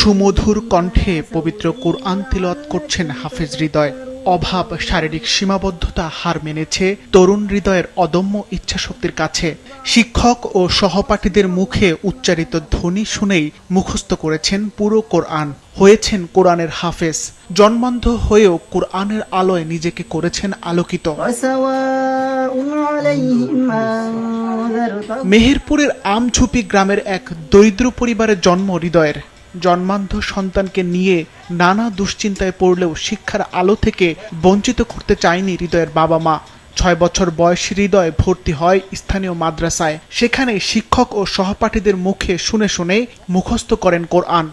সুমধুর কণ্ঠে পবিত্র কোরআন তিলাওয়াত করছেন হাফেজ হৃদয়। অভাব, শারীরিক সীমাবদ্ধতা হার মেনেছে তরুণ হৃদয়ের অদম্য ইচ্ছাশক্তির কাছে। শিক্ষক ও সহপাঠীদের মুখে উচ্চারিত ধ্বনি শুনেই মুখস্থ করেছেন পুরো কোরআন, হয়েছেন কোরআনের হাফেজ। জন্মান্ধ হয়েও কোরআনের আলোয় নিজেকে করেছেন আলোকিত। মেহেরপুরের আমঝুপি গ্রামের এক দরিদ্র পরিবারে জন্ম হৃদয়ের। জন্মান্ধ সন্তানকে নিয়ে নানা দুশ্চিন্তায় পড়লেও শিক্ষার আলো থেকে বঞ্চিত করতে চায়নি হৃদয়ের বাবা মা। 6 বছর বয়সী হৃদয় ভর্তি হয় স্থানীয় মাদ্রাসায়। সেখানে শিক্ষক ও সহপাঠীদের মুখে শুনে শুনে মুখস্থ করেন কোরআন।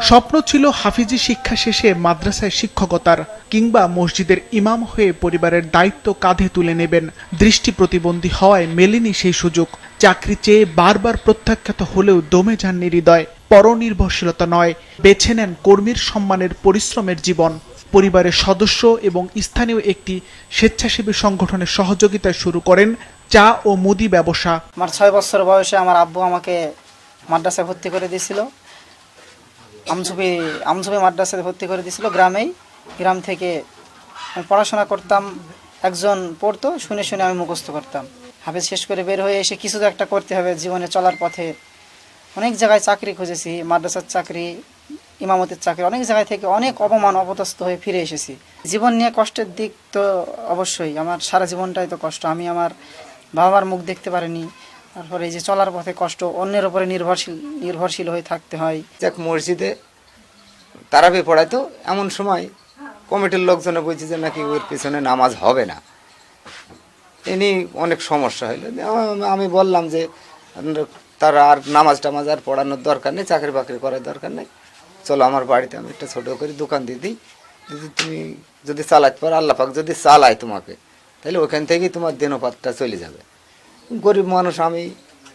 স্বপ্ন ছিল হাফিজি শিক্ষা শেষে মাদ্রাসায় শিক্ষকতার কিংবা মসজিদের ইমাম হয়ে পরিবারের দায়িত্ব কাঁধে তুলে নেবেন। দৃষ্টি প্রতিবন্ধী হওয়ায় মেলেনি সেই সুযোগ। চাকরি চেয়ে বারবার প্রত্যাখ্যাত হলেও দমে যাননি হৃদয়। পরনির্ভরশীলতা নয়, বেছে নেন কর্মীর সম্মানের পরিশ্রমের জীবন। পরিবারের সদস্য এবং স্থানীয় একটি স্বেচ্ছাসেবী সংগঠনের সহযোগিতায় শুরু করেন চা ও মুদি ব্যবসা। আমার 6 বছর বয়সে আমার আব্বু আমাকে মাদ্রাসায় ভর্তি করে দিয়েছিল। আমঝুপি মাদ্রাসায় ভর্তি করে দিয়েছিল গ্রাম থেকে আমি পড়াশোনা করতাম। একজন পড়তো, শুনে শুনে আমি মুখস্থ করতাম। হাফেজ শেষ করে বের হয়ে এসে কিছু তো একটা করতে হবে জীবনে চলার পথে। অনেক জায়গায় চাকরি খুঁজেছি, মাদ্রাসার চাকরি, ইমামতের চাকরি, অনেক জায়গায় থেকে অনেক অপমান অপদস্থ হয়ে ফিরে এসেছি। জীবন নিয়ে কষ্টের দিক তো অবশ্যই, আমার সারা জীবনটাই তো কষ্ট। আমি আমার বাবা মার মুখ দেখতে পারিনি, তারপরে এই যে চলার পথে কষ্ট, অন্যের উপরে নির্ভরশীল হয়ে থাকতে হয়। যাক, মসজিদে তারাবি পড়াইতো, এমন সময় কমিটির লোকজনে বলছে যে নাকি ওর পিছনে নামাজ হবে না। এনি অনেক সমস্যা হইলো। আমি বললাম যে তারা আর নামাজ টামাজ আর পড়ানোর দরকার নেই, চাকরি বাকরি করার দরকার নেই, চলো আমার বাড়িতে আমি একটা ছোটো করে দোকান দিয়ে দিই। যদি তুমি যদি চালাতে পারো, আল্লাহ পাক যদি চালায় তোমাকে, তাহলে ওখান থেকেই তোমার দিনপাতটা চলে যাবে। গরিব মানুষ, আমি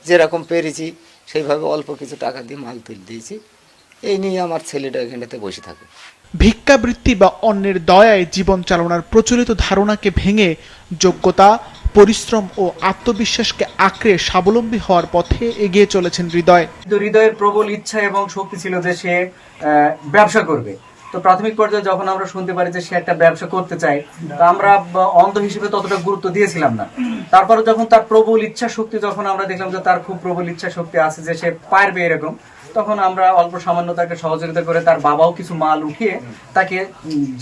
যেরকম পেরেছি সেইভাবে অল্প কিছু টাকা দিয়ে মাল তুলে দিয়েছি। এই নিয়ে আমার ছেলেটা এখানটাতে বসে থাকে। ভিক্ষাবৃত্তি বা অন্যের দয়ায় জীবন চালানোর প্রচলিত ধারণাকে ভেঙে যোগ্যতা, পরিশ্রম ও আত্মবিশ্বাসকে আঁকড়ে স্বাবলম্বী হওয়ার পথে এগিয়ে চলেছেন হৃদয়। হৃদয়ের প্রবল ইচ্ছা এবং শক্তি ছিল যে সে ব্যবসা করবে। তো প্রাথমিক পর্যায়ে যখন আমরা শুনতে পারি যে সে একটা ব্যবসা করতে চায়, তো আমরা অন্ধ হিসেবে ততটা গুরুত্ব দিয়েছিলাম না। তারপরে যখন তার প্রবল ইচ্ছা শক্তি, যখন আমরা দেখলাম যে তার খুব প্রবল ইচ্ছা শক্তি আছে, যে সে পারবে এরকম, তখন আমরা অল্প সামান্য তাকে সহযোগিতা করে, তার বাবাও কিছু মাল উঠিয়ে তাকে,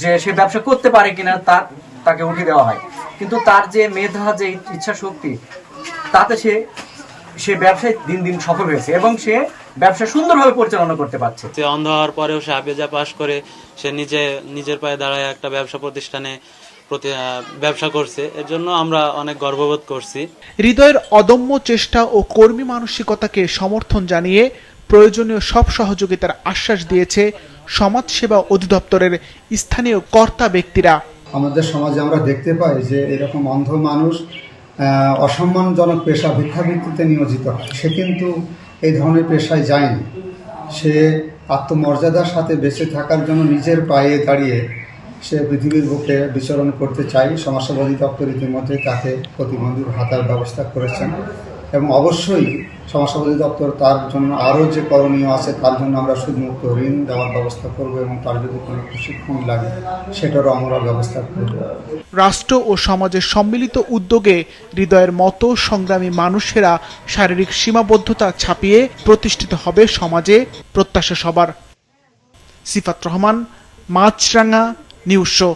যে সে ব্যবসা করতে পারে কিনা তাকে উঠিয়ে দেওয়া হয়। কিন্তু তার যে মেধা, যে ইচ্ছা শক্তি, তাতে সে ব্যবসায় দিন দিন সফল হয়েছে এবং সে ব্যবসা সুন্দরভাবে পরিচালনা করতে পারছে। অন্ধ হওয়ার পরেও সে হাফেজা পাশ করে সে নিজের পায়ে দাঁড়ায় একটা ব্যবসা প্রতিষ্ঠানে ব্যবসা করছে। এর জন্য আমরা অনেক গর্ববোধ করছি। হৃদয়ের অদম্য চেষ্টা ও কর্মী মানসিকতাকে সমর্থন জানিয়ে প্রয়োজনীয় সব সহযোগিতার আশ্বাস দিয়েছে সমাজসেবা অধিদপ্তরের স্থানীয় কর্তা ব্যক্তিরা। আমাদের সমাজে আমরা দেখতে পাই যে এরকম অন্ধ মানুষ অসম্মানজনক পেশা ভিক্ষাবৃত্তিতে নিয়োজিত হয়। সে কিন্তু এই ধরনের পেশায় যায়নি। সে আত্মমর্যাদার সাথে বেঁচে থাকার জন্য নিজের পায়ে দাঁড়িয়ে সে পৃথিবীর বুকে বিচরণ করতে চাই। সমাজসেবা অধিদপ্তর ইতিমধ্যে তাকে প্রতিবন্ধী ভাতার ব্যবস্থা করেছেন এবং অবশ্যই সমাজসেবা অধিদপ্তর তার জন্য আরও যে করণীয় আছে তার জন্য আমরা সুদমুক্ত ঋণ দেওয়ার ব্যবস্থা করব এবং তার যদি কোনো প্রশিক্ষণ লাগে সেটারও আমরা ব্যবস্থা করব। রাষ্ট্র ও সমাজের সম্মিলিত উদ্যোগে হৃদয়ের মতো সংগ্রামী মানুষেরা শারীরিক সীমাবদ্ধতা ছাপিয়ে প্রতিষ্ঠিত হবে সমাজে, প্রত্যাশা সবার। সিফাত রহমান, মাছরাঙা নিউজ শো।